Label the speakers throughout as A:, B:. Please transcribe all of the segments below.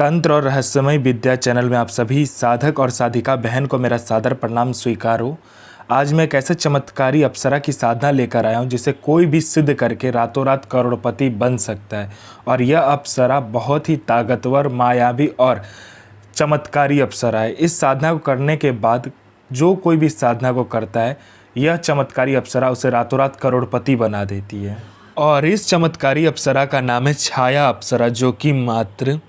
A: तंत्र और रहस्यमय विद्या चैनल में आप सभी साधक और साधिका बहन को मेरा सादर प्रणाम स्वीकार हो। आज मैं एक ऐसे चमत्कारी अप्सरा की साधना लेकर आया हूँ जिसे कोई भी सिद्ध करके रातों रात करोड़पति बन सकता है। और यह अप्सरा बहुत ही ताकतवर, मायावी और चमत्कारी अप्सरा है। इस साधना को करने के बाद जो कोई भी साधना को करता है, यह चमत्कारी अप्सरा उसे रातों रात करोड़पति बना देती है। और इस चमत्कारी अप्सरा का नाम है छाया अप्सरा, जो कि मात्र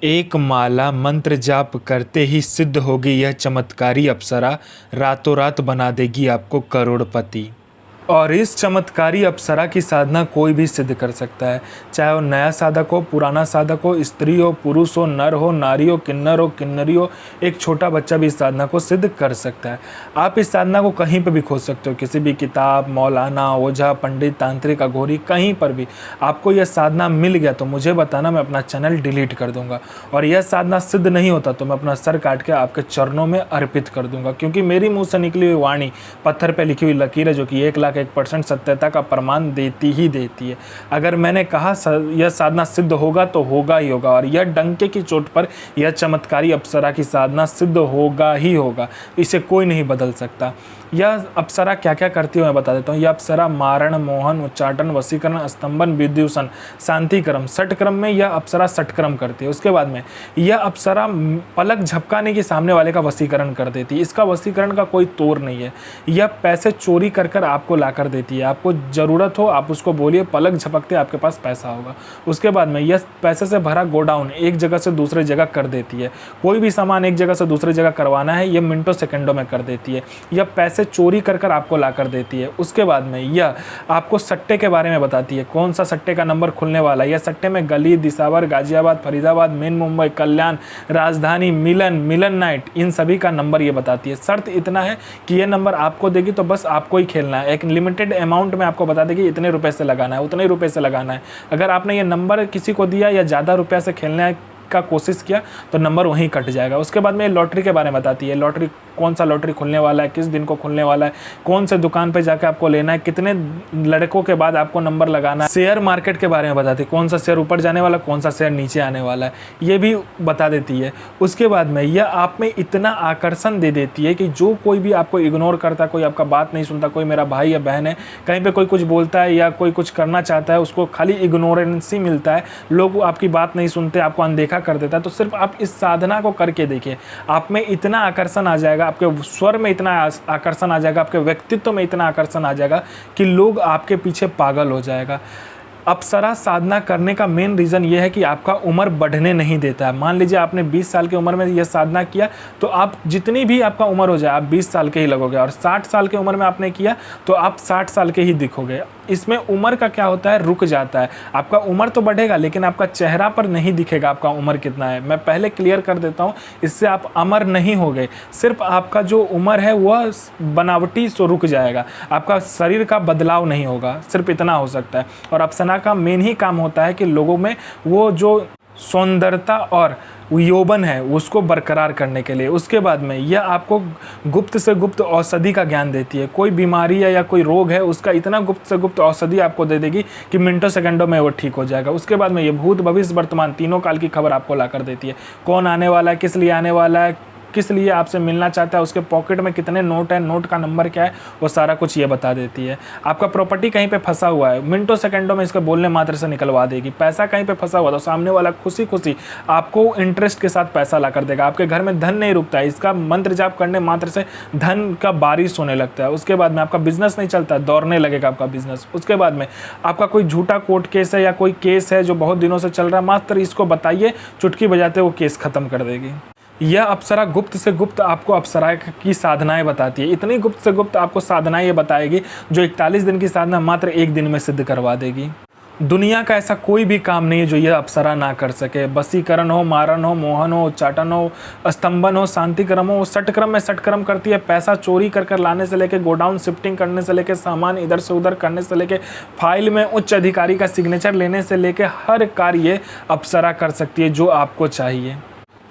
A: एक माला मंत्र जाप करते ही सिद्ध होगी। यह चमत्कारी अप्सरा रातों रात बना देगी आपको करोड़पति। और इस चमत्कारी अप्सरा की साधना कोई भी सिद्ध कर सकता है, चाहे वो नया साधक हो, पुराना साधक हो, स्त्री हो, पुरुष हो, नर हो, नारी हो, किन्नर हो, किन्नरी हो, एक छोटा बच्चा भी इस साधना को सिद्ध कर सकता है। आप इस साधना को कहीं पर भी खोज सकते हो, किसी भी किताब, मौलाना, ओझा, पंडित, तांत्रिक, अघोरी, कहीं पर भी आपको यह साधना मिल गया तो मुझे बताना, मैं अपना चैनल डिलीट कर दूंगा। और यह साधना सिद्ध नहीं होता तो मैं अपना सर काट के आपके चरणों में अर्पित कर दूंगा, क्योंकि मेरी मुँह से निकली हुई वाणी पत्थर पर लिखी हुई लकीर है, जो कि 1,01% सत्यता का प्रमाण देती ही देती है। अगर मैंने कहा यह साधना सिद्ध होगा तो होगा ही होगा, और यह डंके की चोट पर यह चमत्कारी अप्सरा की साधना सिद्ध होगा ही होगा। इसे कोई नहीं बदल सकता। यह अप्सरा क्या क्या करती है मैं बता देता हूँ। यह अप्सरा मारण, मोहन, उच्चाटन, वशीकरण, स्तंभन, विद्युषण, शांतिक्रम, षटक्रम में यह अप्सरा षटक्रम करती है। उसके बाद में यह अप्सरा पलक झपकाने के सामने वाले का वशीकरण कर देती है। इसका वशीकरण का कोई तोड़ नहीं है। यह पैसे चोरी कर कर आपको ला कर देती है। आपको ज़रूरत हो आप उसको बोलिए, पलक झपकते आपके पास पैसा होगा। उसके बाद में यह पैसे से भरा गोडाउन एक जगह से दूसरी जगह कर देती है। कोई भी सामान एक जगह से दूसरी जगह करवाना है, यह मिनटों सेकंडों में कर देती है। यह पैसे चोरी कर कर आपको ला कर देती है। उसके बाद में यह आपको सट्टे के बारे में बताती है, कौन सा सट्टे का नंबर खुलने वाला है। यह सट्टे में गली, दिसावर, गाजियाबाद, फरीदाबाद, मेन मुंबई, कल्याण, राजधानी, मिलन नाइट, इन सभी का नंबर ये बताती है। शर्त इतना है कि यह नंबर आपको देगी तो बस आपको ही खेलना है। एक लिमिटेड अमाउंट में आपको बता देगी इतने रुपए से लगाना है, उतने रुपए से लगाना है। अगर आपने ये नंबर किसी को दिया या ज़्यादा रुपया से खेलने का कोशिश किया तो नंबर वहीं कट जाएगा। उसके बाद में लॉटरी के बारे में बताती है, लॉटरी कौन सा लॉटरी खुलने वाला है, किस दिन को खुलने वाला है, कौन से दुकान पे जाके आपको लेना है, कितने लड़कों के बाद आपको नंबर लगाना है। शेयर मार्केट के बारे में बताती है, कौन सा शेयर ऊपर जाने वाला, कौन सा शेयर नीचे आने वाला है, ये भी बता देती है। उसके बाद में यह आप में इतना आकर्षण दे देती है कि जो कोई भी आपको इग्नोर करता है, कोई आपका बात नहीं सुनता, कोई मेरा भाई या बहन है, कहीं पर कोई कुछ बोलता है या कोई कुछ करना चाहता है, उसको खाली इग्नोरेंस ही मिलता है, लोग आपकी बात नहीं सुनते, आपको अनदेखा कर देता है। तो सिर्फ आप इस साधना को करके देखिए, आप में इतना आकर्षण आ जाएगा, आपके स्वर में इतना आकर्षण आ जाएगा, आपके व्यक्तित्व में इतना आकर्षण आ जाएगा कि लोग आपके पीछे पागल हो जाएगा। अप्सरा साधना करने का मेन रीज़न ये है कि आपका उम्र बढ़ने नहीं देता है। मान लीजिए आपने 20 साल की उम्र में यह साधना किया तो आप जितनी भी आपका उम्र हो जाए आप 20 साल के ही लगोगे, और 60 साल की उम्र में आपने किया तो आप 60 साल के ही दिखोगे। इसमें उम्र का क्या होता है, रुक जाता है। आपका उम्र तो बढ़ेगा लेकिन आपका चेहरा पर नहीं दिखेगा आपका उम्र कितना है। मैं पहले क्लियर कर देता हूँ, इससे आप अमर नहीं हो गए, सिर्फ आपका जो उम्र है वह बनावटी सो रुक जाएगा, आपका शरीर का बदलाव नहीं होगा, सिर्फ इतना हो सकता है। और अप्सरा का मेन ही काम होता है कि लोगों में वो जो सौंदर्यता और यौवन है उसको बरकरार करने के लिए। उसके बाद में यह आपको गुप्त से गुप्त औषधि का ज्ञान देती है। कोई बीमारी है या कोई रोग है, उसका इतना गुप्त से गुप्त औषधि आपको दे देगी कि मिनटों सेकंडों में वो ठीक हो जाएगा। उसके बाद में ये भूत, भविष्य, वर्तमान तीनों काल की खबर आपको ला कर देती है। कौन आने वाला है, किस लिए आने वाला है, किस लिए आपसे मिलना चाहता है, उसके पॉकेट में कितने नोट है, नोट का नंबर क्या है, वो सारा कुछ ये बता देती है। आपका प्रॉपर्टी कहीं पे फंसा हुआ है, मिनटों सेकंडों में इसके बोलने मात्र से निकलवा देगी। पैसा कहीं पे फंसा हुआ तो सामने वाला खुशी खुशी आपको इंटरेस्ट के साथ पैसा ला कर देगा। आपके घर में धन नहीं रुकता है, इसका मंत्र जाप करने मात्र से धन का बारिश होने लगता है। उसके बाद में आपका बिजनेस नहीं चलता, दौड़ने लगेगा आपका बिजनेस। उसके बाद में आपका कोई झूठा कोर्ट केस है या कोई केस है जो बहुत दिनों से चल रहा है, मात्र इसको बताइए, चुटकी बजाते वो केस खत्म कर देगी। यह अप्सरा गुप्त से गुप्त आपको अप्सरा की साधनाएं बताती है। इतनी गुप्त से गुप्त आपको साधनाएं ये बताएगी जो 41 दिन की साधना मात्र 1 दिन में सिद्ध करवा देगी। दुनिया का ऐसा कोई भी काम नहीं है जो यह अप्सरा ना कर सके। वशीकरण हो, मारण हो, मोहन हो, उच्चाटन हो, स्तंभन हो, शांतिक्रम हो, षटक्रम में षटक्रम करती है। पैसा चोरी कर कर लाने से लेके, गोडाउन शिफ्टिंग करने से लेके, सामान इधर से उधर करने से लेके, फाइल में उच्च अधिकारी का सिग्नेचर लेने से लेके हर कार्य अप्सरा कर सकती है जो आपको चाहिए।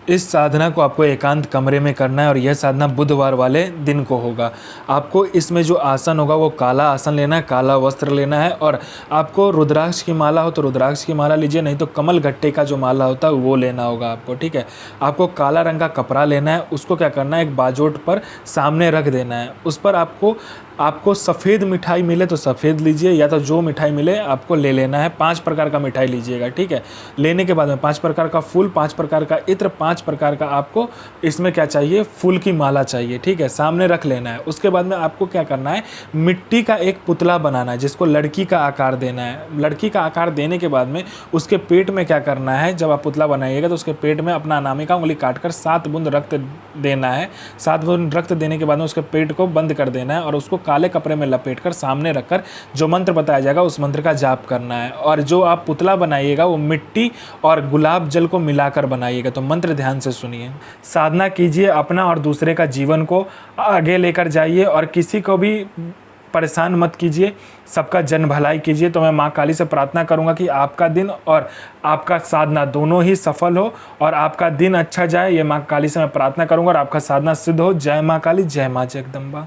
A: इस साधना को आपको एकांत कमरे में करना है और यह साधना बुधवार वाले दिन को होगा। आपको इसमें जो आसन होगा वो काला आसन लेना है, काला वस्त्र लेना है और आपको रुद्राक्ष की माला हो तो रुद्राक्ष की माला लीजिए, नहीं तो कमल गट्टे का जो माला होता है वो लेना होगा आपको, ठीक है। आपको काला रंग का कपड़ा लेना है, उसको क्या करना है, एक बाजोट पर सामने रख देना है। उस पर आपको सफ़ेद मिठाई मिले तो सफ़ेद लीजिए, या तो जो मिठाई मिले आपको ले लेना है। 5 प्रकार का मिठाई लीजिएगा, ठीक है। लेने के बाद में 5 प्रकार का फूल, 5 प्रकार का इत्र, 5 प्रकार का आपको इसमें क्या चाहिए, फूल की माला चाहिए, ठीक है। सामने रख लेना है। उसके बाद में आपको क्या करना है, मिट्टी का एक पुतला बनाना है जिसको लड़की का आकार देना है। लड़की का आकार देने के बाद में उसके पेट में क्या करना है, जब आप पुतला बनाइएगा तो उसके पेट में अपना अनामिका उंगली काटकर 7 बूंद रक्त देना है। 7 बूंद रक्त देने के बाद में उसके पेट को बंद कर देना है और उसको काले कपड़े में लपेटकर सामने रखकर जो मंत्र बताया जाएगा उस मंत्र का जाप करना है। और जो आप पुतला बनाइएगा वो मिट्टी और गुलाब जल को मिलाकर बनाइएगा। तो मंत्र ध्यान से सुनिए, साधना कीजिए, अपना और दूसरे का जीवन को आगे लेकर जाइए और किसी को भी परेशान मत कीजिए, सबका जन भलाई कीजिए। तो मैं माँ काली से प्रार्थना करूँगा कि आपका दिन और आपका साधना दोनों ही सफल हो और आपका दिन अच्छा जाए। ये माँ काली से मैं प्रार्थना करूँगा और आपका साधना सिद्ध हो। जय माँ काली, जय माँ जगदम्बा।